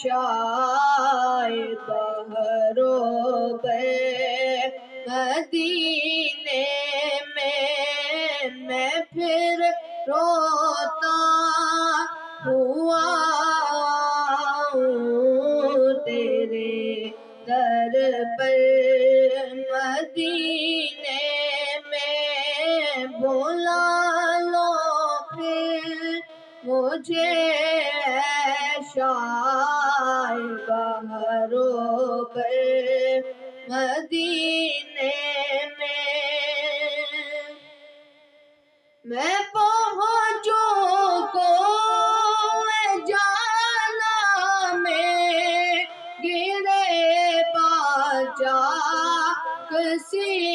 شاید بہرو مدینے میں پھر روتا ہوا تیرے در پر مدینے میں بلا لو پھر مجھے شاید بہرو مدینے میں پہنچوں کو جانا میں گرے پاچا کسی